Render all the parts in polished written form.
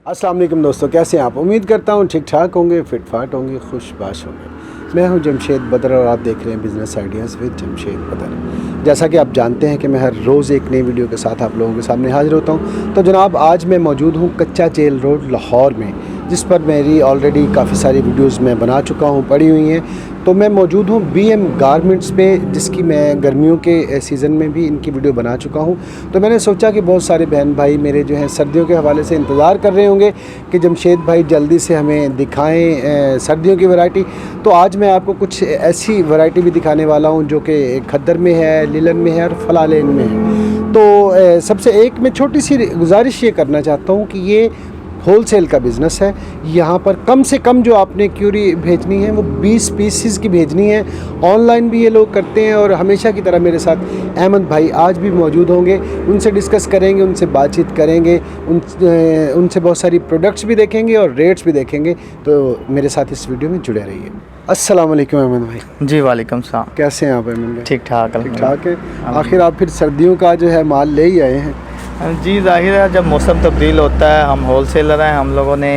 अस्सलाम वालेकुम दोस्तों, कैसे हैं आप? उम्मीद करता हूँ ठीक ठाक होंगे, फिट फाट होंगे, खुशबाश होंगे। मैं हूँ जमशेद बदर और आप देख रहे हैं बिज़नेस आइडियाज़ विद जमशेद बदर। जैसा कि आप जानते हैं कि मैं हर रोज़ एक नई वीडियो के साथ आप लोगों के सामने हाजिर होता हूँ। तो जनाब, आज मैं मौजूद हूँ कच्चा जेल रोड लाहौर में, जिस पर मेरी ऑलरेडी काफ़ी सारी वीडियोज़ मैं बना चुका हूँ, पड़ी हुई हैं। तो मैं मौजूद हूँ BM गारमेंट्स पे, जिसकी मैं गर्मियों के सीज़न में भी इनकी वीडियो बना चुका हूँ। तो मैंने सोचा कि बहुत सारे बहन भाई मेरे जो हैं सर्दियों के हवाले से इंतज़ार कर रहे होंगे कि जमशेद भाई जल्दी से हमें दिखाएं सर्दियों की वैरायटी। तो आज मैं आपको कुछ ऐसी वैरायटी भी दिखाने वाला हूँ जो कि खद्दर में है, लिलन में है और फलालेन में है। तो सबसे एक मैं छोटी सी गुजारिश ये करना चाहता हूँ कि ये होलसेल का बिज़नेस है। यहाँ पर कम से कम जो आपने क्यूरी भेजनी है वो 20 पीसेस की भेजनी है। ऑनलाइन भी ये लोग करते हैं और हमेशा की तरह मेरे साथ अहमद भाई आज भी मौजूद होंगे। उनसे डिस्कस करेंगे, उनसे बातचीत करेंगे, उनसे बहुत सारी प्रोडक्ट्स भी देखेंगे और रेट्स भी देखेंगे। तो मेरे साथ इस वीडियो में जुड़े रहिए। अस्सलाम वालेकुम अहमद भाई। जी वालेकुम सलाम। कैसे हैं आप अहमद भाई? ठीक ठाक है। आखिर आप फिर सर्दियों का जो है माल ले ही आए हैं? जी जाहिर है, जब मौसम तब्दील होता है, हम होलसेलर हैं, हम लोगों ने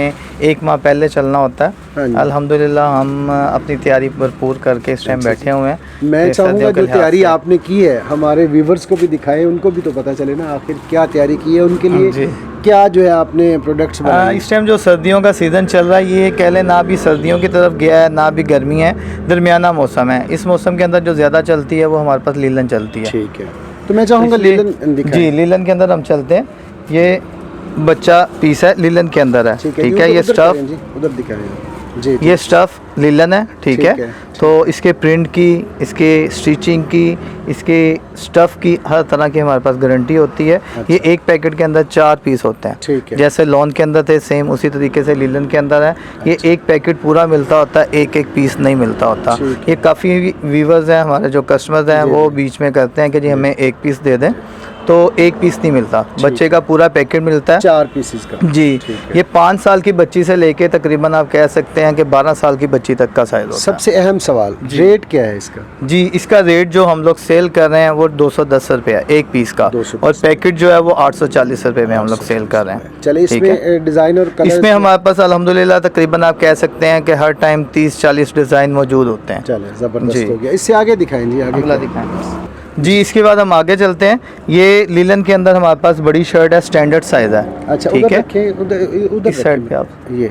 एक माह पहले चलना होता है। अल्हम्दुलिल्लाह हम अपनी तैयारी भरपूर करके इस टाइम बैठे हुए हैं। मैं चाहूँगा जो तैयारी आपने की है हमारे व्यूवर्स को भी दिखाएं, उनको भी तो पता चले ना आखिर क्या तैयारी की है उनके लिए। क्या जो है आपने प्रोडक्ट्स बनाए? इस टाइम जो सर्दियों का सीज़न चल रहा है, ये कह लें ना भी सर्दियों की तरफ गया है ना भी गर्मी है, दरमियाना मौसम है। इस मौसम के अंदर जो ज़्यादा चलती है वो हमारे पास लीलन चलती है। ठीक है, तो मैं चाहूँगा लीलन दिखाएं। जी, लीलन के अंदर हम चलते हैं। ये बच्चा पीस है, लीलन के अंदर है। ठीक है, ये स्टफ उधर दिखाएं जी। ये स्टफ़ लीलन है। ठीक है। तो इसके प्रिंट की, इसके स्टिचिंग की, इसके स्टफ़ की हर तरह की हमारे पास गारंटी होती है। अच्छा। ये एक पैकेट के अंदर 4 पीस होते हैं। ठीक है। जैसे लॉन के अंदर थे सेम उसी तरीके से लीलन के अंदर है। अच्छा। ये एक पैकेट पूरा मिलता होता है, एक एक पीस नहीं मिलता होता। ये काफ़ी व्यूवर्स हैं हमारे, जो कस्टमर्स हैं वो बीच में करते हैं कि जी हमें एक पीस दे दें, तो एक पीस नहीं मिलता, बच्चे का पूरा पैकेट मिलता है 4 पीसेस का। जी। ये 5 साल की बच्ची से लेके तकरीबन आप कह सकते हैं कि 12 साल की बच्ची तक का साइज होता है। सबसे अहम सवाल, रेट क्या है इसका? जी, इसका रेट जो हम लोग सेल कर रहे हैं वो 210 रुपये है एक पीस का, और पैकेट जो है वो 840 रुपये में हम लोग सेल कर रहे हैं। चलिए, इसमें डिज़ाइन और कलर? इसमें हमारे पास अल्हम्दुलिल्लाह तकरीबन आप कह सकते हैं कि हर टाइम 30-40 डिज़ाइन मौजूद होते हैं। चलिए, ज़बरदस्त हो गया। इससे आगे दिखाएं जी, आगे अगला दिखाएं जी। इसके बाद हम आगे चलते हैं। ये लीलन के अंदर हमारे पास बड़ी शर्ट है, स्टैंडर्ड साइज़ है। अच्छा, ठीक है, उधर इस साइड पे आप ये।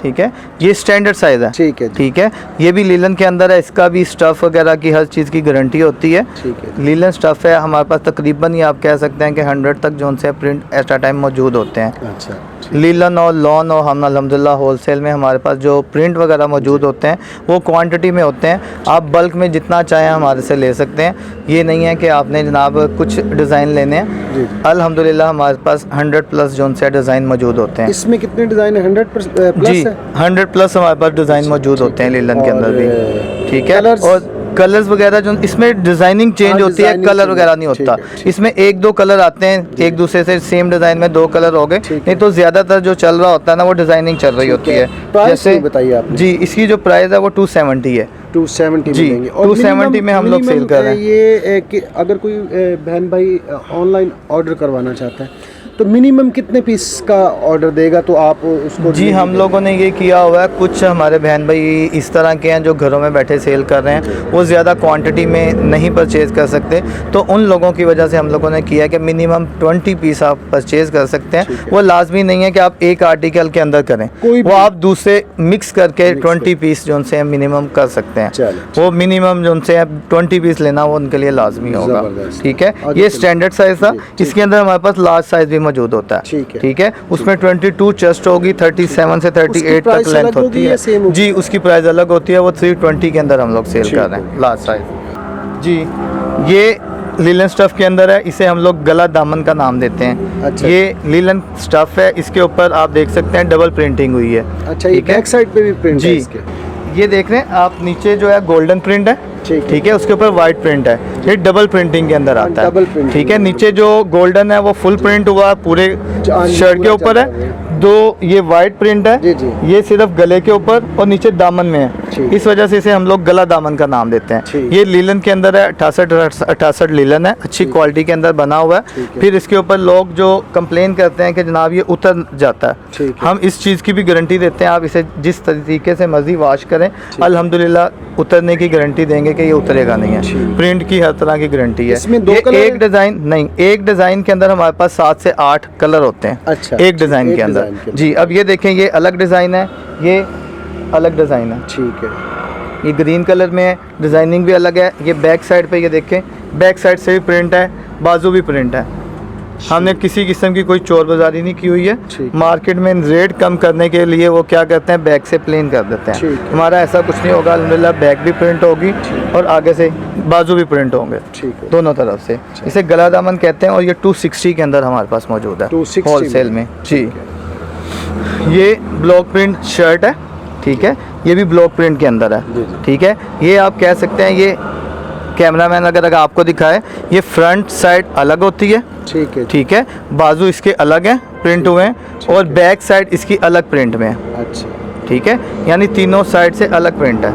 ठीक है, ये स्टैंडर्ड साइज़ है। ठीक है, ठीक है। ये भी लीलन के अंदर है, इसका भी स्टफ़ वगैरह की हर चीज़ की गारंटी होती है। ठीक है। लीलन स्टफ़ है हमारे पास तकरीबन ही आप कह सकते हैं कि 100 तक जो से प्रिंट एट अ टाइम मौजूद होते हैं। अच्छा, लीलन और लॉन और हम अल्हम्दुलिल्लाह होलसेल में हमारे पास जो प्रिंट वगैरह मौजूद होते हैं वो क्वांटिटी में होते हैं। आप बल्क में जितना चाहें हमारे से ले सकते हैं। ये नहीं है कि आपने जनाब कुछ डिज़ाइन लेने हैं। अल्हम्दुलिल्लाह हमारे पास 100+ जो से डिज़ाइन मौजूद होते हैं। इसमें कितने डिज़ाइन है? 100+ जी, 100+ हमारे पास डिज़ाइन मौजूद होते हैं लीलन के अंदर भी। ठीक है। और कलर्स वगैरह जो इसमें डिज़ाइनिंग चेंज होती है, कलर वगैरह नहीं होता। इसमें 1-2 कलर आते हैं, एक दूसरे से सेम डिज़ाइन में 2 कलर हो गए, नहीं तो ज़्यादातर जो चल रहा होता है ना वो डिज़ाइनिंग चल रही होती है। जैसे बताइए आप जी, इसकी जो प्राइस है वो 270 है। 270 जी, 270 में हम लोग सेल कर रहे हैं। ये कि अगर कोई बहन भाई ऑनलाइन ऑर्डर करवाना चाहता है तो मिनिमम कितने पीस का ऑर्डर देगा तो आप उसको? जी, हम लोगों ने ये किया हुआ है, कुछ हमारे बहन भाई इस तरह के हैं जो घरों में बैठे सेल कर रहे हैं, वो ज़्यादा क्वांटिटी में नहीं परचेज़ कर सकते, तो उन लोगों की वजह से हम लोगों ने किया है कि मिनिमम 20 पीस आप परचेज़ कर सकते हैं। वो लाजमी नहीं है कि आप एक आर्टिकल के अंदर करें, वो आप दूसरे मिक्स करके 20 पीस जो से मिनिमम कर सकते हैं। वो मिनिमम जो से 20 पीस लेना वो उनके लिए लाजमी होगा। ठीक है। ये स्टैंडर्ड साइज़ था, इसके अंदर हमारे पास लार्ज साइज़ भी मौजूद होता है। ठीक है। उसमें 22 चेस्ट होगी, 37 से 38 तक लेंथ होती है। जी, उसकी प्राइस अलग होती है, वो 320 के अंदर हम लोग सेल कर रहे हैं लार्ज साइज। जी, ये लीलन स्टफ़ के अंदर है, इसे हम लोग गला दामन का नाम देते हैं। अच्छा। ये लीलन स्टफ़ है, इसके ऊपर आप देख सकते हैं डबल प्रिंटिंग हुई है। अच्छा, ये बैक साइड पे भी प्रिंट है इसके? ये देख रहे हैं आप, नीचे जो है गोल्डन प्रिंट है। ठीक है। उसके ऊपर वाइट प्रिंट है, ये डबल प्रिंटिंग के अंदर आता है। ठीक है। नीचे जो गोल्डन है वो फुल प्रिंट हुआ पूरे शर्ट के ऊपर है। 2 ये वाइट प्रिंट है, ये सिर्फ गले के ऊपर और नीचे दामन में है। ठीक। इस वजह से इसे हम लोग गला दामन का नाम देते हैं। ठीक। ये लीलन के अंदर है, 68 लीलन है, अच्छी क्वालिटी के अंदर बना हुआ ठीक है। है। फिर इसके ऊपर लोग जो कंप्लेन करते हैं कि जनाब ये उतर जाता है, ठीक है। हम इस चीज़ की भी गारंटी देते हैं। आप इसे जिस तरीके से मर्जी वॉश करें, अल्हम्दुलिल्लाह उतरने की गारंटी देंगे कि ये उतरेगा नहीं है। ठीक। प्रिंट की हर तरह की गारंटी है। इसमें दो ये कलर एक हैं? डिज़ाइन नहीं, एक डिज़ाइन के अंदर हमारे पास 7 से 8 कलर होते हैं। अच्छा, एक डिज़ाइन एक के अंदर। डिज़ाइन के अंदर। जी, अब ये देखें, ये अलग डिज़ाइन है, ये अलग डिज़ाइन है। ठीक है। ये ग्रीन कलर में है, डिज़ाइनिंग भी अलग है। ये बैक साइड पे ये देखें, बैक साइड से भी प्रिंट है, बाजू भी प्रिंट है। हमने किसी किस्म की कोई चोर बाजारी नहीं की हुई है। ठीक। मार्केट में रेट कम करने के लिए वो क्या करते हैं, बैक से प्लेन कर देते हैं। ठीक है। हमारा ऐसा कुछ नहीं होगा, अल्हम्दुलिल्लाह बैक भी प्रिंट होगी और आगे से बाजू भी प्रिंट होंगे, ठीक है। दोनों तरफ से। इसे गला दामन कहते हैं और ये 260 के अंदर हमारे पास मौजूद है 260 होलसेल में। जी, ठीक है। ये ब्लॉक प्रिंट शर्ट है, ठीक है। ये भी ब्लॉक प्रिंट के अंदर है, जी, जी। ठीक है। ये आप कह सकते हैं, ये कैमरामैन अगर आपको दिखाए, ये फ्रंट साइड अलग होती है, ठीक है। ठीक है। बाजू इसके अलग हैं, प्रिंट हुए हैं, और बैक साइड इसकी अलग प्रिंट में है, अच्छा, ठीक है। यानी तीनों साइड से अलग प्रिंट है,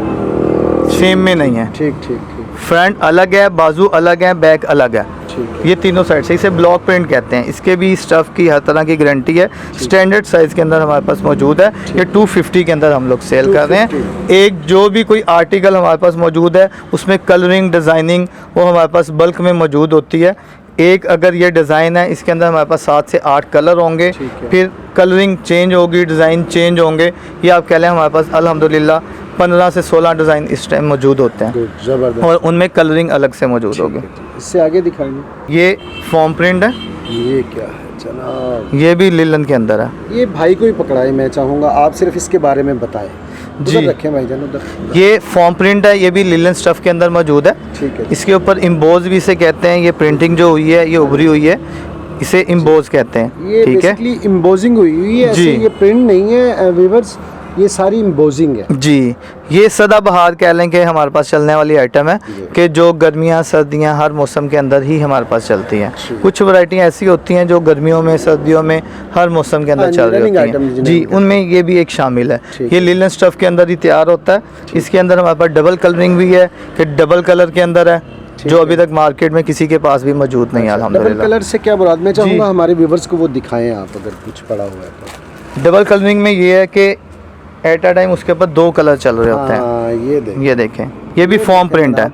सेम में नहीं है। ठीक ठीक ठीक फ्रंट अलग है, बाजू अलग है, बैक अलग है, ठीक है। ये तीनों साइड से। इसे ब्लॉक प्रिंट कहते हैं। इसके भी स्टफ़ की हर तरह की गारंटी है। स्टैंडर्ड साइज़ के अंदर हमारे पास मौजूद है। ये 250 के अंदर हम लोग सेल कर रहे हैं। 250। एक जो भी कोई आर्टिकल हमारे पास मौजूद है, उसमें कलरिंग डिज़ाइनिंग वो हमारे पास बल्क में मौजूद होती है। एक अगर ये डिज़ाइन है, इसके अंदर हमारे पास 7 से 8 कलर होंगे, ठीक है। फिर कलरिंग चेंज होगी, डिज़ाइन चेंज होंगे। ये आप कह लें हमारे पास अल्हम्दुलिल्लाह 15 से 16 डिज़ाइन इस टाइम मौजूद होते हैं, गुड, जबरदस्त। और उनमें कलरिंग अलग से मौजूद होगी। इससे आगे दिखाएंगे। ये फॉर्म प्रिंट है, ये क्या है जनाब? ये भी लिलन के अंदर है। ये भाई को ही पकड़ाए, मैं चाहूँगा आप सिर्फ इसके बारे में बताएं। जी। उधर रखें भाईजान, उधर। ये फॉर्म प्रिंट है, ये भी लिलन स्टफ़ के अंदर मौजूद है। ठीक है। इसके ऊपर इम्बोज भी इसे कहते हैं। ये प्रिंटिंग जो हुई है, ये उभरी हुई है, इसे इम्बोज कहते हैं, ये ठीक है। बेसिकली इम्बोजिंग हुई हुई है, ऐसे जी। ये प्रिंट नहीं है व्यूअर्स, ये सारी इम्बोजिंग है। जी, ये सदाबहार कह लें कि हमारे पास चलने वाली आइटम है, जी। कि जो गर्मियाँ सर्दियाँ हर मौसम के अंदर ही हमारे पास चलती हैं। जी। कुछ वैरायटियाँ ऐसी होती हैं जो गर्मियों में, सर्दियों में, हर मौसम के अंदर हाँ, चल रही running होती items हैं। जिन्हें जी, हम कहते उनमें ये भी एक शामिल है। ठीक ये है। लिलन स्टफ़ के अंदर ही तैयार होता है। इसके अंदर हमारे पास डबल कलरिंग भी है, कि डबल कलर के अंदर है, जो अभी तक मार्केट में किसी के पास भी मौजूद नहीं है डबल अल्हम्दुलिल्लाह। कलर से क्या मुराद? मैं चाहूँगा जी। हमारे व्यूअर्स को वो दिखाएं आप, अगर कुछ पड़ा हुआ है तो। डबल कलरिंग में ये है कि एट अ टाइम उसके ऊपर 2 कलर चल रहे होते हैं। हाँ, ये देख। ये देखें, ये भी फॉर्म प्रिंट है,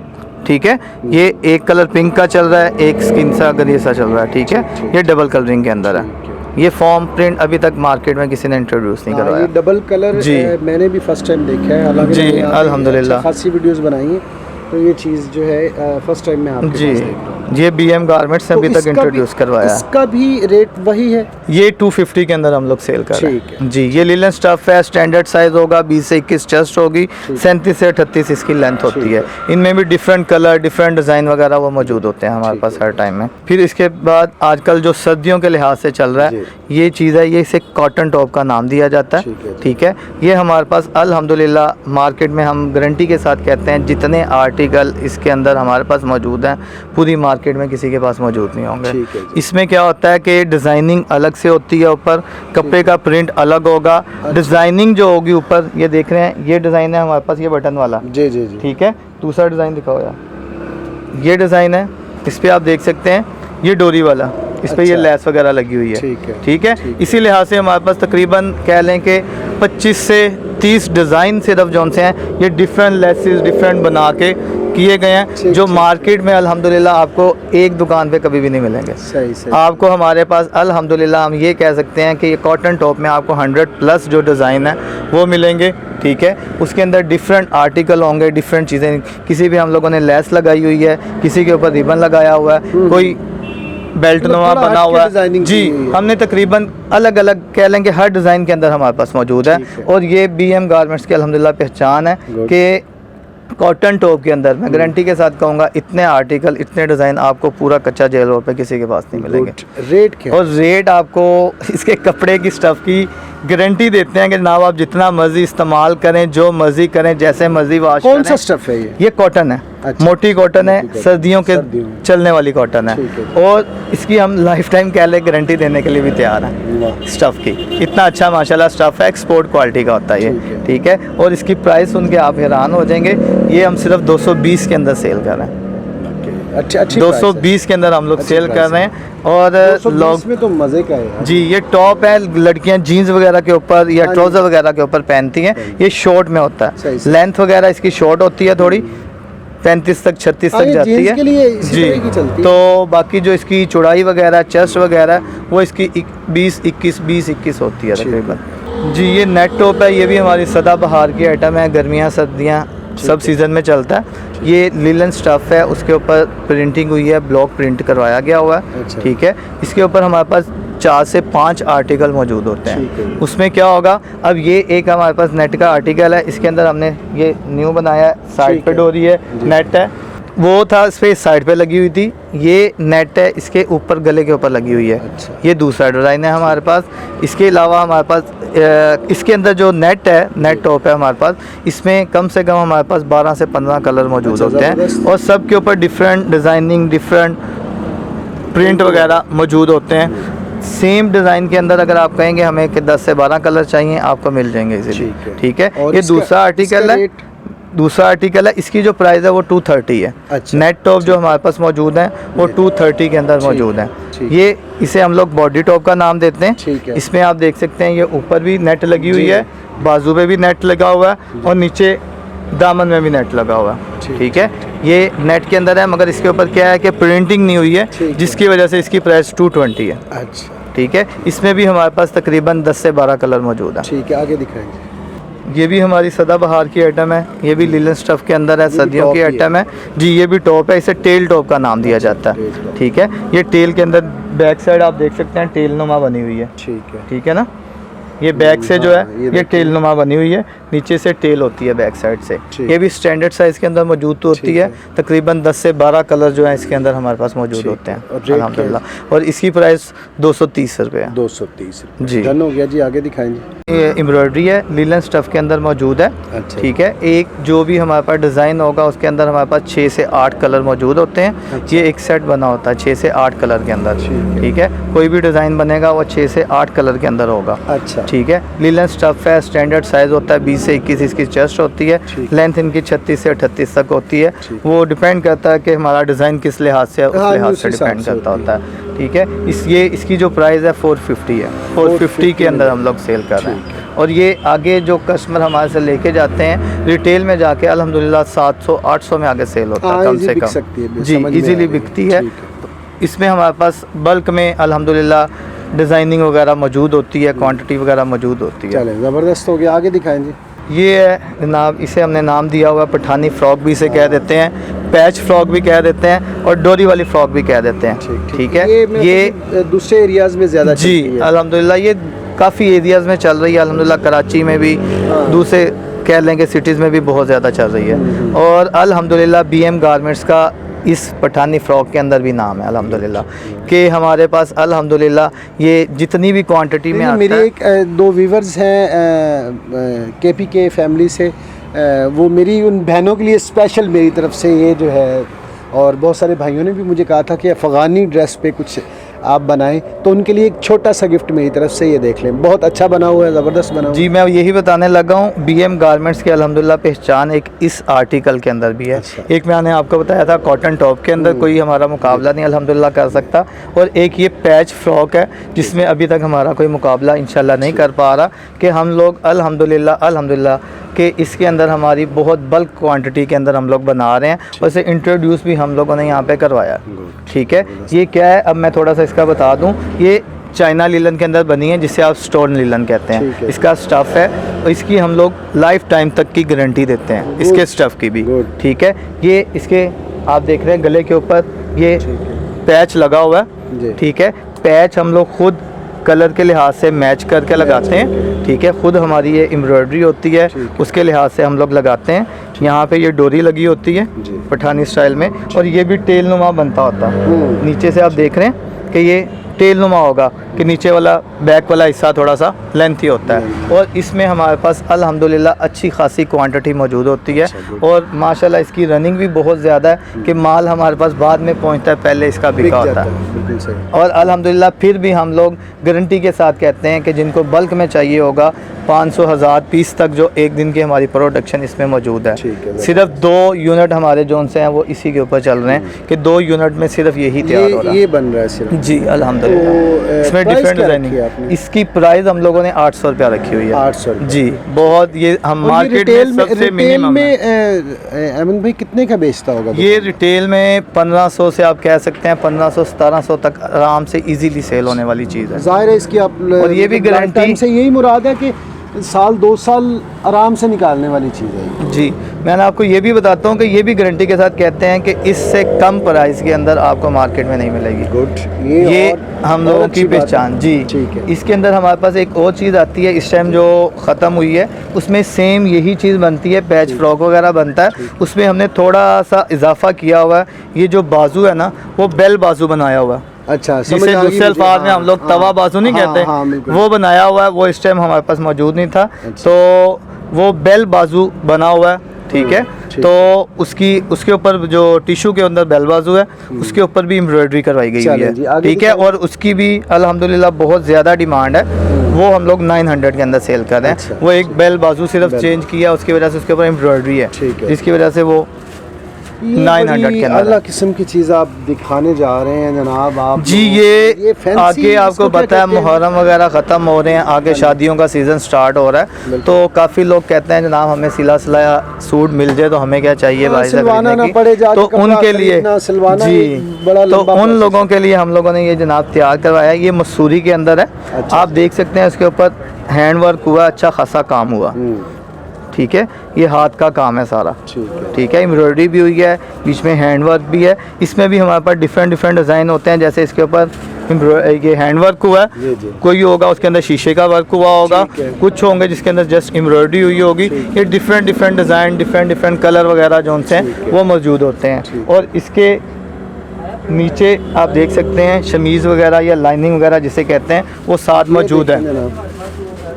ठीक है। ये एक कलर पिंक का चल रहा है, एक स्किन सा अगर ये सा चल रहा है, ठीक है। ये डबल कलरिंग के अंदर है। ये फॉर्म प्रिंट अभी तक मार्केट में किसी ने इंट्रोड्यूस नहीं हाँ, करवाया। ये डबल कलर जी। मैंने भी फर्स्ट टाइम देखा है। हालांकि जी, मैंने यहाँ पे अल्हम्दुलिल्लाह। अच्छा खासी वीडियोस बनाई हैं, तो ये चीज़ जो है फर्स्ट टाइम मैं आपके जी, पास देख रहा हूँ। ये BM गारमेंट्स से तो अभी तक इसका भी- इंट्रोड्यूस करवाया है। इसका भी रेट वही है? ये 250 के अंदर हम लोग सेल कर रहे ठीक हैं। जी, ये लिलन स्टफ़ है, स्टैंडर्ड साइज़ होगा, 20 से 21 चेस्ट होगी, 37 से 38 इसकी लेंथ होती ठीक है। इनमें भी डिफरेंट कलर, डिफरेंट डिज़ाइन वगैरह वो मौजूद होते हैं हमारे ठीक पास है। हर टाइम में। फिर इसके बाद आजकल जो सर्दियों के लिहाज से चल रहा है, ये चीज़ है, ये इसे कॉटन टॉप का नाम दिया जाता है, ठीक है जी। ठीक है। ये हमारे पास अल्हम्दुलिल्लाह मार्केट में हम गारंटी के साथ कहते हैं, जितने आर्टिकल इसके अंदर हमारे पास मौजूद हैं, पूरी मार्केट में किसी के पास मौजूद नहीं होंगे। ठीक है जी। इसमें क्या होता है कि डिज़ाइनिंग अलग से होती है, ऊपर कपड़े का प्रिंट अलग होगा। डिज़ाइनिंग जो होगी ऊपर, ये देख रहे हैं, ये डिज़ाइन है हमारे पास, ये बटन वाला, जी जी जी। ठीक है। दूसरा डिज़ाइन दिखाओ यार, ये डिज़ाइन है, इस पर आप देख सकते हैं, ये डोरी वाला, इस पे ये अच्छा। लेस वगैरह लगी हुई है, ठीक है, ठीक है। ठीक है। इसी लिहाज से हमारे पास तकरीबन कह लें कि 25 से 30 डिज़ाइन सिर्फ जौन से हैं, ये डिफरेंट लेसेस डिफरेंट बना के किए गए हैं, ठीक, जो ठीक। मार्केट में अल्हम्दुलिल्लाह आपको एक दुकान पे कभी भी नहीं मिलेंगे। सही सही। आपको हमारे पास अल्हम्दुलिल्लाह हम ये कह सकते हैं कि ये कॉटन टॉप में आपको 100+ जो डिज़ाइन है वो मिलेंगे, ठीक है। उसके अंदर डिफरेंट आर्टिकल होंगे, डिफरेंट चीज़ें, किसी भी हम लोगों ने लेस लगाई हुई है, किसी के ऊपर रिबन लगाया हुआ है, कोई बेल्ट मतलब नुमा थोड़ा बना हट के हुआ है। डिज़ाइनिंग जी, की हुई है। हमने तकरीबन अलग अलग कह लें कि हर डिज़ाइन के अंदर हमारे पास मौजूद है, ठीक है। और ये BM गारमेंट्स की अल्हम्दुलिल्लाह पहचान है Good। कि कॉटन टॉप के अंदर मैं गारंटी के साथ कहूँगा, इतने आर्टिकल, इतने डिज़ाइन आपको पूरा कच्चा जेल रोड पे किसी के पास नहीं मिलेंगे। गुड। रेट क्या? और रेट आपको इसके कपड़े की स्टफ़ की गारंटी देते हैं कि जनाब आप जितना मर्जी इस्तेमाल करें, जो मर्जी करें, जैसे मर्जी वॉश कौन करें। सा स्टफ है ये? कॉटन है, अच्छा। मोटी कॉटन है, मोटी कॉटन, सर्दियों के सर्दियों में। चलने वाली कॉटन है। ठीक है। और इसकी हम लाइफ टाइम कह ले गारंटी देने के लिए भी तैयार हैं वाह। स्टफ़ की। इतना अच्छा माशाल्लाह स्टफ़ है, एक्सपोर्ट क्वालिटी का होता है ये। ठीक है। ठीक है। और इसकी प्राइस सुन के आप हैरान हो जाएंगे, ये हम सिर्फ 220 के अंदर सेल कर रहे हैं। अच्छी 220 के अंदर हम लोग अच्छी सेल प्राइस कर रहे है। हैं। और 220 में तो मज़े का है यार। जी, ये टॉप है, लड़कियां जीन्स वगैरह के ऊपर या हाँ जी। ट्राउज़र वगैरह के ऊपर पहनती हैं। ये शॉर्ट में होता सही है, से। लेंथ वगैरह इसकी शॉर्ट होती है थोड़ी, 35 तक 36 हाँ, तक ये जाती जीन्स है के लिए इसी जी। तरह की चलती है। तो बाकी जो इसकी चौड़ाई वगैरह, चेस्ट वगैरह, वो इसकी 20-21 होती है ठीक तकरीबन। जी, ये नेट टॉप है, ये भी हमारी सदाबहार की आइटम है, गर्मियाँ सर्दियाँ सब सीज़न में चलता है। ये लिलन स्टफ़ है, उसके ऊपर प्रिंटिंग हुई है, ब्लॉक प्रिंट करवाया गया हुआ है। अच्छा। ठीक है। इसके ऊपर हमारे पास 4 से 5 आर्टिकल मौजूद होते ठीक है। हैं। उसमें क्या होगा, अब ये एक हमारे पास नेट का आर्टिकल है, इसके अंदर हमने ये न्यू बनाया है, साइड ठीक पे है। डोरी है, जी। नेट है, वो था इस पे साइड पे लगी हुई थी, ये नेट है इसके ऊपर गले के ऊपर लगी हुई है। अच्छा। ये दूसरा डिज़ाइन है हमारे पास। इसके अलावा हमारे पास इसके अंदर जो नेट है, नेट टॉप है हमारे पास, इसमें कम से कम हमारे पास 12 से 15 कलर मौजूद अच्छा, होते हैं ज़बरदस्त। और सब के ऊपर डिफरेंट डिज़ाइनिंग, डिफरेंट प्रिंट वगैरह मौजूद होते हैं। सेम डिज़ाइन के अंदर अगर आप कहेंगे हमें कि 10 से 12 कलर चाहिए, आपको मिल जाएंगे इजीली। ठीक है। ठीक है। और ये इसका- दूसरा आर्टिकल इसका है, रेट? दूसरा आर्टिकल है, इसकी जो प्राइस है वो 230 है। अच्छा। नेट टॉप जो हमारे पास मौजूद है वो 230 के अंदर ठीक मौजूद है। ठीक। ये इसे हम लोग बॉडी टॉप का नाम देते हैं। ठीक है। इसमें आप देख सकते हैं ये ऊपर भी नेट लगी हुई जी। है, बाजू पे भी नेट लगा हुआ है और नीचे दामन में भी नेट लगा हुआ है। ठीक। ठीक है। ये नेट के अंदर है, मगर इसके ऊपर क्या है कि प्रिंटिंग नहीं हुई है, ठीक है। जिसकी वजह से इसकी प्राइस 220 है। अच्छा, ठीक है। इसमें भी हमारे पास तकरीबन 10 से 12 कलर मौजूद है। ठीक है, आगे दिखाएंगे। ये भी हमारी सदाबहार की आइटम है, ये भी लिलन स्टफ़ के अंदर है, भी सर्दियों टॉप की ही है। आइटम है जी। ये भी टॉप है, इसे टेल टॉप का नाम दिया जाता टेल है। टॉप। ठीक है। ये टेल के अंदर बैक साइड आप देख सकते हैं टेल नुमा बनी हुई है। ठीक है। ठीक है ना, ये बैक से जो हाँ, है ये ये देखिए। टेल नुमा बनी हुई है, नीचे से टेल होती है बैक साइड से। ठीक। ये भी स्टैंडर्ड साइज़ के अंदर मौजूद तो होती ठीक है। है। तकरीबन 10 से 12 कलर जो है इसके अंदर हमारे पास मौजूद ठीक होते है। हैं और रेट क्या है? अल्हम्दुलिल्लाह। और इसकी प्राइस 230 रुपये है। 230 जी। डन हो गया जी, आगे दिखाएंगे। ये एम्ब्रॉयडरी है, लिलन स्टफ़ के अंदर मौजूद है। अच्छा। ठीक है। एक जो भी हमारे पास डिज़ाइन होगा उसके अंदर हमारे पास 6 से 8 कलर मौजूद होते हैं। अच्छा। ये एक सेट बना होता है 6 से 8 कलर के अंदर। ठीक है। ठीक है। कोई भी डिज़ाइन बनेगा वो 6 से 8 कलर के अंदर होगा। अच्छा। ठीक है। लिलन स्टफ़ है, स्टैंडर्ड साइज़ होता है 20 से 21 इसकी चेस्ट होती है। ठीक। लेंथ इनकी 36 से 38 तक होती है। ठीक। वो डिपेंड करता है कि हमारा डिज़ाइन किस लिहाज से है, उस हाँ, लिहाज उस से हिसाब डिपेंड से करता होती होता है। ठीक है। इसकी जो प्राइस है 450 है। 450 के अंदर हम लोग सेल कर रहे हैं। और ये आगे जो कस्टमर हमारे से लेके जाते हैं रिटेल में जाके अल्हम्दुलिल्लाह 700-800 में आगे सेल होता है हाँ, कम easy से बिक कम। सकती है, जी, समझ में आ इजीली गई। बिकती है। ठीक है। इसमें हमारे पास बल्क में अल्हम्दुलिल्लाह डिज़ाइनिंग वगैरह मौजूद होती है, क्वांटिटी वगैरह मौजूद होती है। चलें, ज़बरदस्त हो गया, आगे दिखाएं जी। ये है जनाब, इसे हमने नाम दिया हुआ है पठानी फ्रॉक भी इसे कह देते हैं, पैच फ्रॉक भी कह देते हैं और डोरी वाली फ्रॉक भी कह देते हैं। ठीक है। ये दूसरे एरियाज़ में ज़्यादा जी चलती है। अल्हम्दुलिल्लाह ये काफ़ी एरियाज़ में चल रही है अल्हम्दुलिल्लाह, कराची में भी, दूसरे कह लेंगे सिटीज़ में भी बहुत ज़्यादा चल रही है। और अल्हम्दुलिल्लाह BM गारमेंट्स का इस पठानी फ़्रॉक के अंदर भी नाम है अल्हम्दुलिल्लाह, कि हमारे पास अल्हम्दुलिल्लाह ये जितनी भी क्वांटिटी में आता मेरी है। एक दो व्यूवर्स हैं KP के फैमिली से, वो मेरी उन बहनों के लिए स्पेशल मेरी तरफ से ये जो है, और बहुत सारे भाइयों ने भी मुझे कहा था कि अफ़गानी ड्रेस पे कुछ आप बनाएं, तो उनके लिए एक छोटा सा गिफ्ट मेरी तरफ से ये देख लें। बहुत अच्छा बना हुआ है, ज़बरदस्त बना हुआ है। जी मैं यही बताने लगा हूँ, BM गारमेंट्स की अल्हम्दुलिल्लाह पहचान एक इस आर्टिकल के अंदर भी है। अच्छा। एक मैंने आपको बताया था कॉटन टॉप के अंदर कोई हमारा मुकाबला नहीं अल्हम्दुलिल्लाह कर सकता, और एक ये पैच फ्रॉक है जिसमें अभी तक हमारा कोई मुकाबला इंशाल्लाह नहीं कर पा रहा, कि हम लोग अल्हम्दुलिल्लाह कि इसके अंदर हमारी बहुत बल्क क्वांटिटी के अंदर हम लोग बना रहे हैं, और इसे इंट्रोड्यूस भी हम लोगों ने यहाँ पे करवाया। ठीक है। ये क्या है, अब मैं थोड़ा सा इसका बता दूँ, ये चाइना लीलन के अंदर बनी है जिसे आप स्टोन लीलन कहते ठीक हैं। है। इसका स्टफ़ है और इसकी हम लोग लाइफ टाइम तक की गारंटी देते हैं, इसके स्टफ़ की भी। Good. ठीक है। ये इसके आप देख रहे हैं गले के ऊपर ये पैच लगा हुआ जी। है। ठीक है। पैच हम लोग खुद कलर के लिहाज से मैच करके लगाते हैं। ठीक है। खुद हमारी ये एम्ब्रॉयडरी होती है, उसके लिहाज से हम लोग लगाते हैं। यहाँ पे ये डोरी लगी होती है पठानी स्टाइल में, और ये भी टेल नुमा बनता होता है। नीचे से आप देख रहे हैं कि ये टेल नुमा होगा कि नीचे वाला बैक वाला हिस्सा थोड़ा सा लेंथी होता है। और इसमें हमारे पास अल्हम्दुलिल्लाह अच्छी खासी क्वांटिटी मौजूद होती है और माशाल्लाह इसकी रनिंग भी बहुत ज़्यादा है कि माल हमारे पास बाद में पहुंचता है, पहले इसका बिका होता है। और अल्हम्दुलिल्लाह फिर भी हम लोग गारंटी के साथ कहते हैं कि जिनको बल्क में चाहिए होगा 500,000 पीस तक जो एक दिन की हमारी प्रोडक्शन इसमें मौजूद है। सिर्फ 2 यूनिट हमारे जोन से हैं वो इसी के ऊपर चल रहे हैं कि 2 यूनिट में सिर्फ यही तैयार हो रहा है। ये बन रहा है सिर्फ? जी अल्हम्दुलिल्लाह। इसमें डिफरेंट डिजाइनिंग, इसकी प्राइस हम लोगों ने 800 रुपया रखी हुई है। 800 जी, बहुत ये हम मार्केट में सबसे मिनिमम में अमन भाई कितने का बेचता होगा? ये रिटेल में 1500 से आप कह सकते हैं 1500-1700 तक आराम से इजीली सेल होने वाली चीज़ है। जाहिर है इसकी आप और ये भी गारंटी से यही मुराद है कि साल 2 साल आराम से निकालने वाली चीज़ है। जी, मैंने आपको ये भी बताता हूँ कि ये भी गारंटी के साथ कहते हैं कि इससे कम प्राइस के अंदर आपको मार्केट में नहीं मिलेगी। गुड, ये हम लोगों की पहचान। जी ठीक है। इसके अंदर हमारे पास एक और चीज़ आती है इस टाइम जो ख़त्म हुई है, उसमें सेम यही चीज़ बनती है, पैच फ्रॉक वगैरह बनता है, उसमें हमने थोड़ा सा इजाफा किया हुआ है। ये जो बाजू है ना वो बेल बाजू बनाया हुआ है। अच्छा, जिसे दूसरे अल्फाज में हम लोग तवा बाजू नहीं कहते, वो बनाया हुआ है। वो इस टाइम हमारे पास मौजूद नहीं था, तो वो बेल बाजू बना हुआ है। ठीक है, तो उसके ऊपर जो टिशू के अंदर बेल बाजू है उसके ऊपर भी एम्ब्रॉयडरी करवाई गई हुई है। ठीक है, और उसकी भी अल्हम्दुलिल्लाह बहुत ज़्यादा डिमांड है। वो हम लोग 900 के अंदर सेल कर रहे हैं। वो एक बेल बाजू सिर्फ चेंज किया, उसकी वजह से उसके ऊपर एम्ब्रॉयडरी है, जिसकी वजह से वो 900 के अंदर। अल्लाह किस्म की चीज़ आप दिखाने जा रहे हैं जनाब आप जी। ये आगे आपको पता है मुहर्रम वगैरह ख़त्म हो रहे हैं, आगे शादियों का सीज़न स्टार्ट हो रहा है, तो काफ़ी लोग कहते हैं जनाब हमें सिला सिलाया सूट मिल जाए तो हमें क्या चाहिए भाई साहब, तो उनके लिए जी, तो उन लोगों के लिए हम लोगों ने ये जनाब तैयार करवाया। ये मसूरी के अंदर है, आप देख सकते हैं उसके ऊपर हैंड वर्क हुआ, अच्छा खासा काम हुआ। ठीक है, ये हाथ का काम है सारा। ठीक है, एम्ब्रॉयडरी भी हुई है, बीच में हैंड वर्क भी है। इसमें भी हमारे पास डिफरेंट डिज़ाइन होते हैं, जैसे इसके ऊपर ये हैंड वर्क हुआ है, कोई होगा उसके अंदर शीशे का वर्क हुआ होगा, कुछ होंगे जिसके अंदर जस्ट एम्ब्रॉयडरी हुई होगी। ये डिफरेंट डिज़ाइन, डिफरेंट कलर वगैरह जो से हैं वो मौजूद होते हैं। और इसके नीचे आप देख सकते हैं शमीज़ वगैरह या लाइनिंग वगैरह जिसे कहते हैं वो साथ मौजूद है।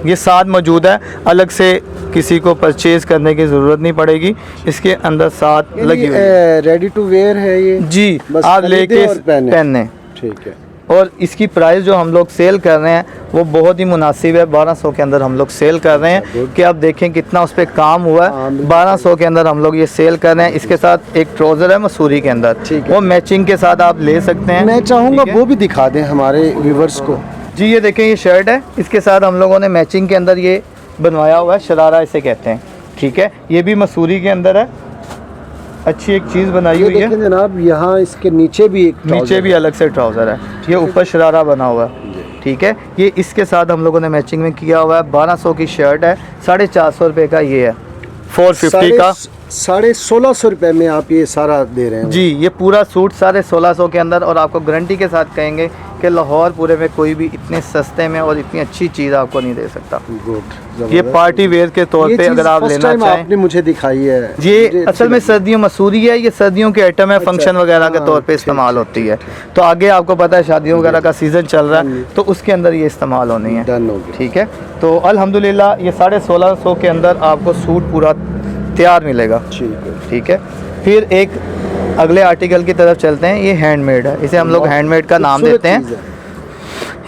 ये साथ मौजूद है, अलग से किसी को परचेज़ करने की ज़रूरत नहीं पड़ेगी, इसके अंदर साथ लगी हुई है। रेडी टू वेयर है ये जी, आप लेके पहने। ठीक है, और इसकी प्राइस जो हम लोग सेल कर रहे हैं वो बहुत ही मुनासिब है। 1200 के अंदर हम लोग सेल कर रहे हैं कि आप देखें कितना उस पर काम हुआ है। 1200 के अंदर हम लोग ये सेल कर रहे हैं। इसके साथ एक ट्राउज़र है मसूरी के अंदर, वो मैचिंग के साथ आप ले सकते हैं। मैं चाहूँगा वो भी दिखा दें हमारे व्यूवर्स को। जी, ये देखें ये शर्ट है, इसके साथ हम लोगों ने मैचिंग के अंदर ये बनवाया हुआ है, शरारा इसे कहते हैं। ठीक है, ये भी मसूरी के अंदर है, अच्छी एक चीज़ बनाई हुई है जनाब। यहाँ इसके नीचे भी अलग से ट्राउज़र है, ये ऊपर शरारा बना हुआ है। ठीक है, ये इसके साथ हम लोगों ने मैचिंग में किया हुआ है। 1200 की शर्ट है, 450 रुपये का ये है, 450 का 1650 रुपये में आप ये सारा दे रहे हैं जी। ये पूरा सूट 1650 के अंदर, और आपको गारंटी के साथ कहेंगे कि लाहौर पूरे में कोई भी इतने सस्ते में और इतनी अच्छी चीज़ आपको नहीं दे सकता। ये पार्टी वेयर के तौर पे अगर आप लेना चाहें, आपने मुझे दिखाई है। ये असल में सर्दियों मसूरी है, ये सर्दियों के आइटम है, फंक्शन वगैरह के तौर पे इस्तेमाल होती है। तो आगे आपको पता है शादियों वगैरह का सीज़न चल रहा है, तो उसके अंदर ये इस्तेमाल होनी है। ठीक है, तो अल्हम्दुलिल्लाह ये 1650 के अंदर आपको सूट पूरा तैयार मिलेगा। ठीक है, फिर एक अगले आर्टिकल की तरफ चलते हैं। ये हैंडमेड है, इसे हम लोग हैंडमेड का नाम देते हैं।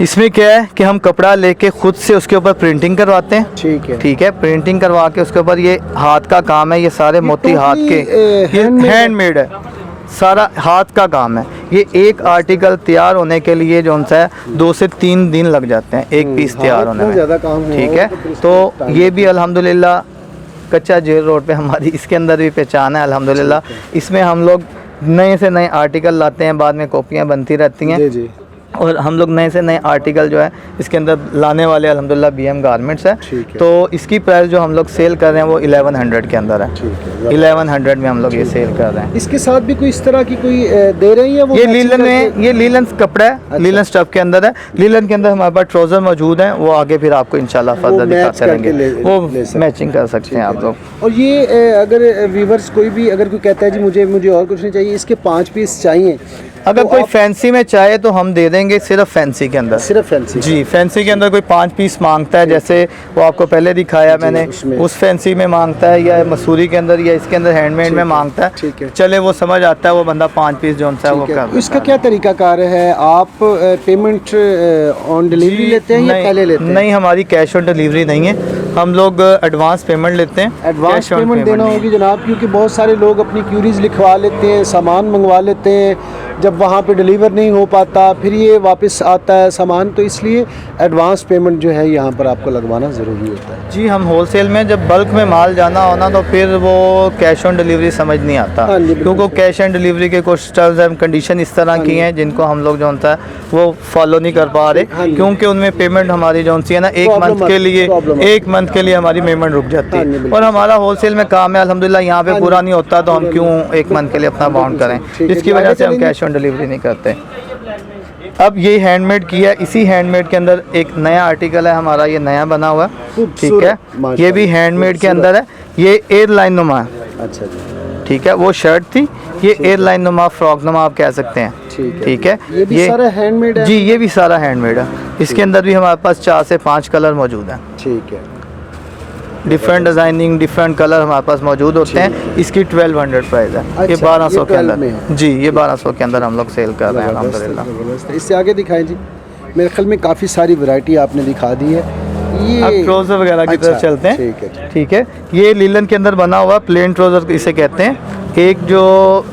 इसमें क्या है कि हम कपड़ा लेके खुद से उसके ऊपर प्रिंटिंग करवाते हैं। ठीक है, प्रिंटिंग करवा के उसके ऊपर ये हाथ का काम है, ये सारे मोती हाथ के, हैंडमेड है, सारा हाथ का काम है। ये एक आर्टिकल तैयार होने के लिए जो है 2 से 3 दिन लग जाते हैं एक पीस तैयार होने में। ठीक है, तो ये भी अल्हम्दुलिल्लाह कच्चा जेल रोड पे हमारी इसके अंदर भी पहचान है अल्हम्दुलिल्लाह। इसमें हम लोग नए से नए आर्टिकल लाते हैं, बाद में कॉपियाँ बनती रहती हैं, और हम लोग नए से नए आर्टिकल जो है इसके अंदर लाने वाले अल्हम्दुलिल्लाह BM गारमेंट्स है। तो इसकी प्राइस जो हम लोग सेल कर रहे हैं वो 1100 के अंदर है। 1100 में हम लोग ये सेल कर रहे हैं। इसके साथ भी कोई इस तरह की कोई दे रही है वो? ये लीलन में, ये लीलन कपड़ा है, लीलन स्टफ के अंदर है। लीलन के अंदर हमारे पास ट्राउज़र मौजूद हैं, वो आगे फिर आपको इंशाल्लाह फर्दर दिखाते रहेंगे, वो मैचिंग कर सकते हैं आप लोग। और ये अगर व्यूवर्स कोई भी अगर कोई कहता है जी मुझे और कुछ नहीं चाहिए, इसके 5 पीस चाहिए, अगर तो कोई आप- फैंसी में चाहे तो हम दे देंगे, सिर्फ फैंसी के अंदर। सिर्फ फैंसी? जी, फैंसी के अंदर कोई 5 पीस मांगता है, जैसे वो आपको पहले दिखाया मैंने, उसमें। उस फैंसी में मांगता है, या मसूरी के अंदर या इसके अंदर हैंडमेड में मांगता ठीक है। है, चले वो समझ आता है, वो बंदा 5 पीस जो सा है वो ठीक है। कर इसका देता क्या तरीकाकार है? आप पेमेंट ऑन डिलीवरी जी, लेते हैं या नहीं, पहले लेते हैं? नहीं, हमारी कैश ऑन डिलीवरी नहीं है, हम लोग एडवांस पेमेंट लेते हैं। एडवांस कैश ऑन पेमेंट देना नहीं है। होगी जनाब, क्योंकि बहुत सारे लोग अपनी क्यूरीज लिखवा लेते हैं, सामान मंगवा लेते हैं, जब वहाँ पे डिलीवर नहीं हो पाता फिर ये वापस आता है सामान, तो इसलिए एडवांस पेमेंट जो है यहाँ पर आपको लगवाना ज़रूरी होता है। जी, हम होलसेल में जब बल्क में माल जाना होना तो फिर वो कैश ऑन डिलीवरी समझ नहीं आता, हाँ जी, बिल्कुल क्योंकि कैश ऑन डिलीवरी के कुछ टर्म्स एंड कंडीशन इस तरह की हैं जिनको हम लोग जो होता है वो फॉलो नहीं कर पा हाँ रहे, जी। क्योंकि उनमें पेमेंट हमारी जो सी है ना, एक प्रॉब्लम मंथ के लिए, प्रॉब्लम एक मंथ के लिए हमारी पेमेंट रुक जाती हाँ जी, है। बिल्कुल। और हमारा होलसेल में काम है अल्हम्दुलिल्लाह, यहाँ पे हाँ पूरा जी। नहीं होता, तो हम क्यों एक मंथ के लिए अपना बाउंड करें, ठीक है, जिसकी आगे वजह से हम चलेंगे। कैश ऑन डिलीवरी नहीं करते। अब ये हैंडमेड किया, इसी हैंडमेड के अंदर एक नया आर्टिकल है हमारा, ये नया बना हुआ है, ठीक है, खूबसूरत, ये भी माशाल्लाह, हैंडमेड के खूबसूरत। अंदर है, ये एयरलाइन नुमा है, अच्छा जी, ठीक है, वो शर्ट थी, ये एयरलाइन नुमा फ्रॉक नुमा आप कह सकते हैं, ठीक है। ये भी सारा हैंडमेड है? जी, ये भी सारा हैंडमेड है, इसके अंदर भी हमारे पास 4 से 5 कलर मौजूद हैं, ठीक है। डिफरेंट डिज़ाइनिंग, डिफरेंट कलर हमारे पास मौजूद होते हैं। इसकी 1200 प्राइस है, ये अच्छा, 1200 ये के 12 में अंदर, है। जी, ये 1200 के अंदर हम लोग सेल कर रहे हैं अल्हम्दुलिल्लाह। ज़बरदस्त है। इससे आगे दिखाएं जी, मेरे ख्याल में काफ़ी सारी वैरायटी आपने दिखा दी है। ये अब ट्राउज़र वगैरह की तरफ अच्छा, चलते हैं, ठीक है। ठीक है। ये लीलन के अंदर बना हुआ प्लेन ट्राउज़र इसे कहते हैं। एक जो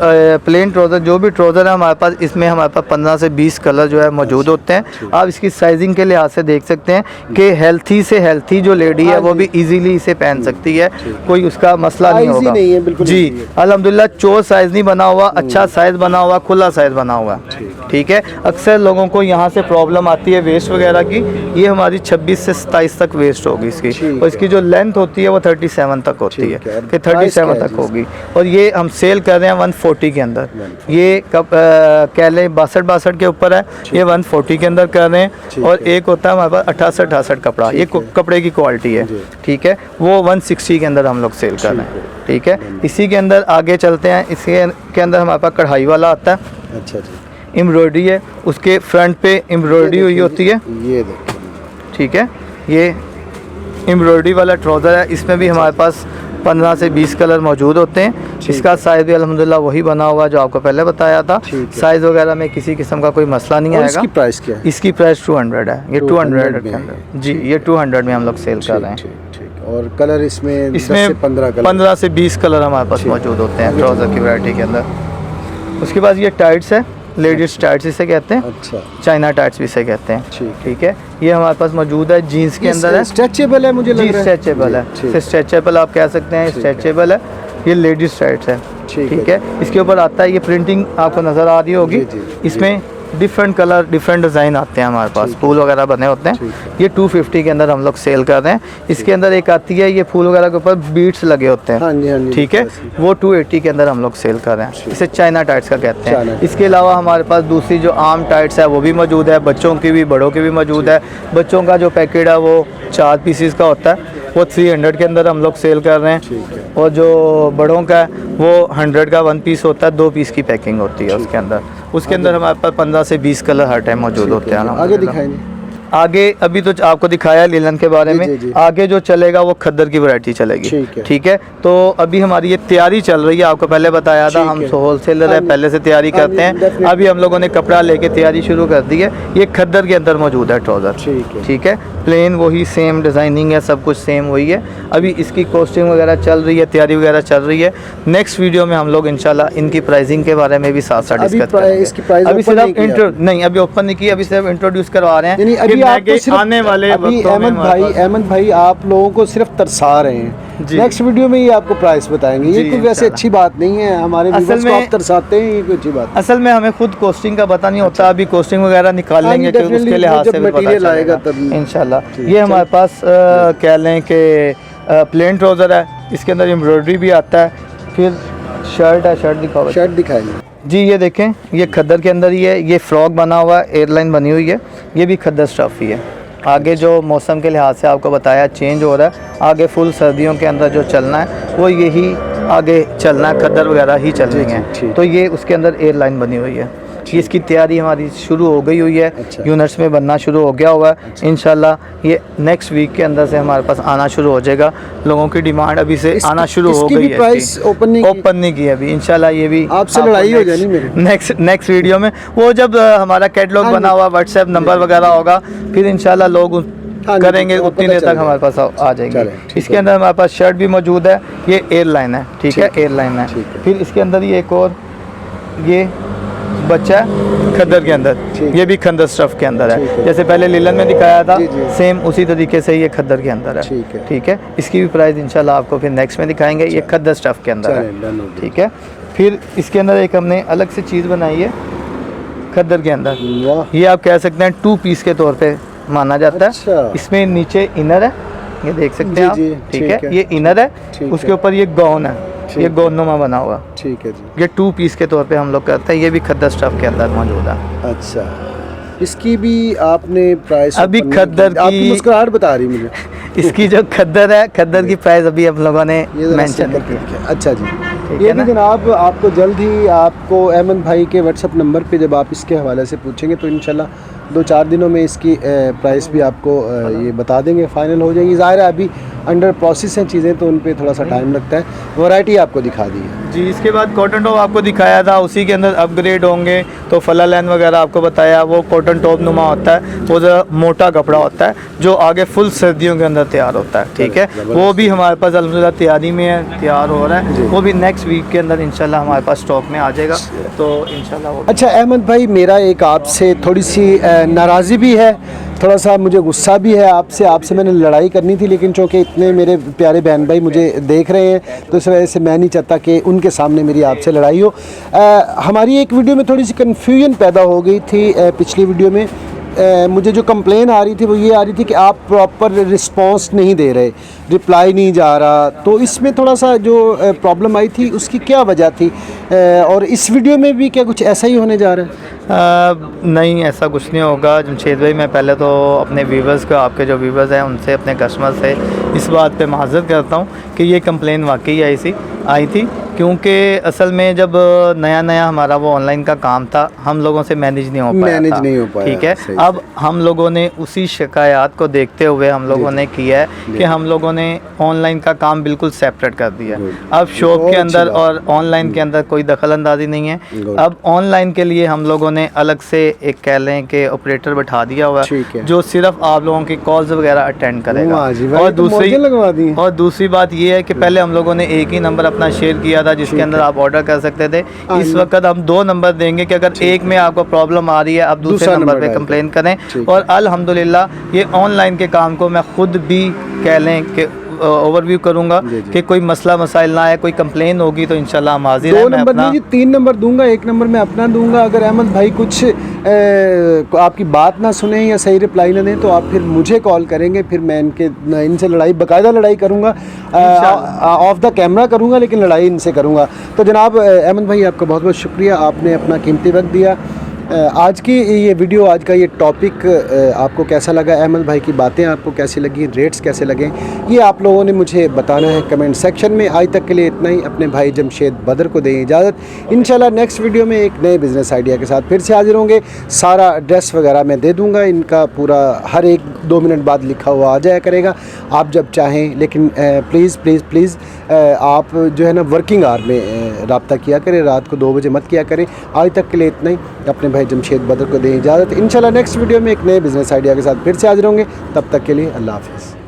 प्लेन ट्राउज़र, जो भी ट्राउज़र है हमारे पास, इसमें हमारे पास 15 से 20 कलर जो है मौजूद होते हैं। आप इसकी साइजिंग के लिहाज से देख सकते हैं कि हेल्थी से हेल्थी जो लेडी है वो भी इजीली इसे पहन सकती है, कोई उसका मसला नहीं Size ही होगा। नहीं है, बिल्कुल जी, नहीं है। अल्हम्दुलिल्लाह, चोर साइज़ नहीं बना हुआ, अच्छा साइज़ बना हुआ, खुला साइज़ बना हुआ, ठीक है। अक्सर लोगों को यहाँ से प्रॉब्लम आती है वेस्ट वगैरह की, ये हमारी 26 से 27 तक वेस्ट होगी इसकी, और इसकी जो लेंथ होती है वो 37 तक होती है, ठीक है। कि Price 37 क्या है तक जी होगी। और ये हम सेल कर रहे हैं 140 के अंदर, ये कब कह लें 62 के ऊपर है, ये 140 के अंदर कर रहे हैं। और एक होता है हमारे पास 68 कपड़ा, ये कपड़े की क्वालिटी है, ठीक है, वो 160 के अंदर हम लोग सेल कर रहे हैं, ठीक है। इसी के अंदर आगे चलते हैं, इसके के अंदर हमारे पास कढ़ाई वाला आता है, अच्छा जी, एम्ब्रॉयडरी है, उसके फ्रंट पे एम्ब्रॉयडरी हुई होती है, ये देखिए, ठीक है। ये एम्ब्रॉयडरी वाला ट्राउज़र है, इसमें भी हमारे पास 15 से 20 कलर मौजूद होते हैं। इसका साइज़ भी अल्हम्दुलिल्लाह वही बना हुआ जो आपको पहले बताया था, साइज़ वगैरह में किसी किस्म का कोई मसला नहीं और आएगा। इसकी प्राइस क्या है? इसकी प्राइस 200 है, ये 200 में के अंदर, जी, ये 200 में हम लोग सेल कर रहे हैं। ठीक ठीक। और कलर इसमें 10 से इसमें 15 कलर? 15 से 20 कलर हमारे पास मौजूद होते हैं ट्राउज़र की वैरायटी के अंदर। उसके बाद ये टाइट्स है, लेडीज़ टाइट्स इसे कहते हैं, अच्छा, चाइना टाइट्स भी इसे कहते हैं, ठीक ठीक है। ये हमारे पास मौजूद है, जीन्स के अंदर है, स्ट्रेचेबल है मुझे लग जी, रहा है। स्ट्रेचेबल है, ठीक। इसे स्ट्रेचेबल आप कह सकते हैं, स्ट्रेचेबल है। ये लेडीज टाइट्स है, ठीक है। इसके ऊपर आता है, ये प्रिंटिंग आपको नज़र आ रही होगी, जी, इसमें डिफरेंट कलर, डिफरेंट डिज़ाइन आते हैं हमारे पास, फूल वगैरह बने होते हैं। ये 250 के अंदर हम लोग सेल कर रहे हैं। इसके अंदर एक आती है, ये फूल वगैरह के ऊपर बीड्स लगे होते हैं, हाँ जी, हाँ जी, ठीक है, वो 280 के अंदर हम लोग सेल कर रहे हैं। इसे चाइना टाइट्स का कहते हैं। इसके अलावा हमारे पास दूसरी जो आम टाइट्स है वो भी मौजूद है, बच्चों की भी, बड़ों की भी मौजूद है। बच्चों का जो पैकेट है वो 4 पीसीस का होता है, वो 300 के अंदर हम लोग सेल कर रहे हैं। और जो बड़ों का है वो 100 का 1 पीस होता है, 2 पीस की पैकिंग होती है उसके अंदर। उसके अंदर हमारे पास 15 से 20 कलर हर टाइम मौजूद होते हैं। आगे दिखाएंगे। आगे अभी तो आपको दिखाया लीलन के बारे में, जी। आगे जो चलेगा वो खद्दर की वैरायटी चलेगी, ठीक है। तो अभी हमारी ये तैयारी चल रही है, आपको पहले बताया था, हम होलसेलर है, पहले से तैयारी करते हैं। अभी हम लोगों ने कपड़ा लेके तैयारी शुरू कर दी है। ये खद्दर के अंदर मौजूद है ट्राउज़र, ठीक है, प्लेन वही सेम डिज़ाइनिंग है, सब कुछ सेम वही है। अभी इसकी कॉस्टिंग वगैरह चल रही है, तैयारी वगैरह चल रही है। नेक्स्ट वीडियो में हम लोग इंशाल्लाह इनकी प्राइसिंग के बारे में भी साथ साथ डिस्कस करेंगे। अभी सिर्फ नहीं, अभी ओपन नहीं किया, अभी सिर्फ इंट्रोड्यूस करवा रहे हैं। आने वाले अहमद भाई आप लोगों को सिर्फ तरसा रहे हैं, नेक्स्ट वीडियो में ये आपको प्राइस बताएंगे। ये कोई वैसे अच्छी बात नहीं है, हमारे व्यूअर्स को आप तरसाते हैं, ये कोई अच्छी बात। असल में हमें खुद कॉस्टिंग का पता नहीं होता, अभी कॉस्टिंग वगैरह निकाल लेंगे कि उसके लिहाज से मटेरियल आएगा तब इंशाल्लाह। ये हमारे पास कह लें कि प्लेन ट्राउज़र है, इसके अंदर एम्ब्रॉयडरी भी आता है। फिर शर्ट है, शर्ट दिखाओ, शर्ट दिखाएंगे जी। ये देखें, ये खद्दर के अंदर ही है, ये फ्रॉक बना हुआ है, एयरलाइन बनी हुई है, ये भी खद्दर स्टफ ही है। आगे जो मौसम के लिहाज से आपको बताया चेंज हो रहा है, आगे फुल सर्दियों के अंदर जो चलना है वो यही आगे चलना है, खद्दर वगैरह ही चलनी है। तो ये उसके अंदर एयरलाइन बनी हुई है। ये इसकी तैयारी हमारी शुरू हो गई हुई है, अच्छा। यूनिट्स में बनना शुरू हो गया हुआ है। इंशाल्लाह ये नेक्स्ट वीक के अंदर से हमारे पास आना शुरू हो जाएगा। लोगों की डिमांड अभी से आना शुरू हो इसकी गई भी है। प्राइस ओपन नहीं की? ओपन नहीं की अभी, इंशाल्लाह ये भी आपसे लड़ाई हो जानी मेरी। नेक्स्ट वीडियो में, वो जब हमारा कैटलॉग हाँ बना जी। हुआ व्हाट्सएप नंबर वगैरह होगा, फिर इंशाल्लाह लोग हाँ जी, करेंगे, तो उतनी पता देर चल तक जाएगा। हमारे पास आ जाएंगे। चलें, ठीक इसके है। अंदर हमारे पास शर्ट भी मौजूद है, ये एयरलाइन है, ठीक है, ठीक है, एयरलाइन है। ठीक है। फिर इसके अंदर ये एक और ये बच्चा है खद्दर के अंदर, ठीक ये भी खंदर स्टफ के अंदर ठीक है, है। जैसे पहले लीलन में दिखाया था, जी, जी। सेम उसी तरीके से ये खद्दर के अंदर है। ठीक है। ठीक है, इसकी भी प्राइस इंशाल्लाह आपको फिर नेक्स्ट में दिखाएंगे। ये खद्दर स्टफ के अंदर चलें, है, डन हो गया। ठीक है। फिर इसके अंदर एक हमने अलग से चीज़ बनाई है खद्दर के अंदर, वाह, ये आप कह सकते हैं 2 पीस के तौर पे माना जाता अच्छा। है। इसमें नीचे इनर है, ये देख सकते हैं आप, जी, जी, ठीक ठीक है, है। ये इनर है, ठीक उसके है। ऊपर ये गाउन है, ठीक ये है। गौनुमा बना हुआ, ठीक है जी। ये 2 पीस के तौर पे हम लोग करते हैं। ये भी खद्दर स्टफ के अंदर मौजूद है। अच्छा, इसकी भी आपने प्राइस अभी ओपन नहीं खद्दर की? आपकी की- मुस्कुराहट बता रही मुझे। इसकी जो खद्दर है, खद्दर की प्राइस अभी हम लोगों ने ये ज़रा मेंशन सेट करके दिखाएं। अच्छा जी, ठीक ये है भी ना? जनाब आपको जल्द ही आपको अहमद भाई के व्हाट्सअप नंबर पे जब आप इसके हवाले से पूछेंगे तो इंशाल्लाह 2-4 दिनों में इसकी प्राइस भी आपको ये बता देंगे, फाइनल हो जाएगी। ज़ाहिर है अभी अंडर प्रोसेस हैं चीज़ें, तो उन पे थोड़ा सा टाइम लगता है। वैरायटी आपको दिखा दी है जी। इसके बाद कॉटन टॉप आपको दिखाया था, उसी के अंदर अपग्रेड होंगे तो फला लाइन वगैरह आपको बताया, वो कॉटन टॉप नुमा होता है, वो ज़रा मोटा कपड़ा होता है जो आगे फुल सर्दियों के अंदर तैयार होता है, ठीक है। वो भी हमारे पास अल्हम्दुलिल्लाह तैयारी में है, तैयार हो रहा जी। है, वो भी नेक्स्ट वीक के अंदर इंशाल्लाह हमारे पास स्टॉक में आ जाएगा, तो इंशाल्लाह वो। अच्छा अहमद भाई, मेरा एक आपसे थोड़ी सी नाराज़ी भी है, थोड़ा सा मुझे गुस्सा भी है आपसे मैंने लड़ाई करनी थी, लेकिन चूँकि इतने मेरे प्यारे बहन भाई मुझे देख रहे हैं तो इस वजह से मैं नहीं चाहता कि उनके सामने मेरी आपसे लड़ाई हो। हमारी एक वीडियो में थोड़ी सी कन्फ्यूजन पैदा हो गई थी। पिछली वीडियो में मुझे जो कंप्लेन आ रही थी वो ये आ रही थी कि आप प्रॉपर रिस्पांस नहीं दे रहे, रिप्लाई नहीं जा रहा, तो इसमें थोड़ा सा जो प्रॉब्लम आई थी उसकी क्या वजह थी, और इस वीडियो में भी क्या कुछ ऐसा ही होने जा रहा है? नहीं, ऐसा कुछ नहीं होगा जमशेद भाई। मैं पहले तो अपने व्यूवर्स को, आपके जो व्यूवर्स हैं उनसे, अपने कस्टमर से इस बात पे माज़रत करता हूँ कि ये कंप्लेन वाकई आई थी, क्योंकि असल में जब नया हमारा वो ऑनलाइन का काम था, हम लोगों से मैनेज नहीं हो पाया, ठीक है। सही अब हम लोगों ने उसी शिकायत को देखते हुए हम लोगों ने किया है कि हम लोगों ने ऑनलाइन का काम बिल्कुल सेपरेट कर दिया है। अब शॉप बहुत के अच्छी अंदर बात। और ऑनलाइन के अंदर कोई दखल अंदाजी नहीं है। अब ऑनलाइन के लिए हम लोगों ने अलग से एक कह लें कि ऑपरेटर बैठा दिया हुआ ठीक है। है, जो सिर्फ आप लोगों की कॉल्स वगैरह अटेंड करेगा। वाह जी, भाई और तो मौजें लगवा दी हैं। और दूसरी बात ये है कि पहले हम लोगों ने एक ही नंबर अपना शेयर किया था जिसके अंदर आप ऑर्डर कर सकते थे। इस वक्त हम 2 नंबर देंगे कि अगर एक में आपको प्रॉब्लम आ रही है, आप दूसरे नंबर पे कंप्लेन करें। और अल्हम्दुलिल्लाह ये ऑनलाइन के काम को मैं खुद भी कह लें कि ओवरव्यू करूंगा कि कोई मसला मसाइल ना आए, कोई कंप्लेन होगी तो इंशाल्लाह हम हाजिर हैं। 2 नंबर नहीं जी, 3 नंबर दूंगा, 1 नंबर मैं अपना दूंगा। अगर अहमद भाई कुछ आपकी बात ना सुने या सही रिप्लाई ना दें तो आप फिर मुझे कॉल करेंगे, फिर मैं इनसे बाकायदा लड़ाई करूंगा, ऑफ द कैमरा करूंगा, लेकिन लड़ाई इनसे करूंगा। तो जनाब अहमद भाई, आपका बहुत बहुत शुक्रिया, आपने अपना कीमती वक्त दिया। आज की ये वीडियो, आज का ये टॉपिक आपको कैसा लगा, अहमद भाई की बातें आपको कैसी लगी, रेट्स कैसे लगे, ये आप लोगों ने मुझे बताना है कमेंट सेक्शन में। आज तक के लिए इतना ही। अपने भाई जमशेद बदर को दें इजाज़त। इंशाल्लाह नेक्स्ट वीडियो में एक नए बिज़नेस आइडिया के साथ फिर से हाजिर होंगे। सारा एड्रेस वगैरह मैं दे दूँगा, इनका पूरा हर 1-2 मिनट बाद लिखा हुआ आ जाया करेगा, आप जब चाहें। लेकिन प्लीज़ आप जो है ना वर्किंग आवर में रब्ता किया करें, रात को 2 बजे मत किया करें। आज तक के लिए इतना ही। अपने भाई जमशेद बदर को दें इजाज़त। इंशाल्लाह नेक्स्ट वीडियो में एक नए बिज़नेस आइडिया के साथ फिर से हाजिर होंगे। तब तक के लिए अल्लाह हाफ़िज़।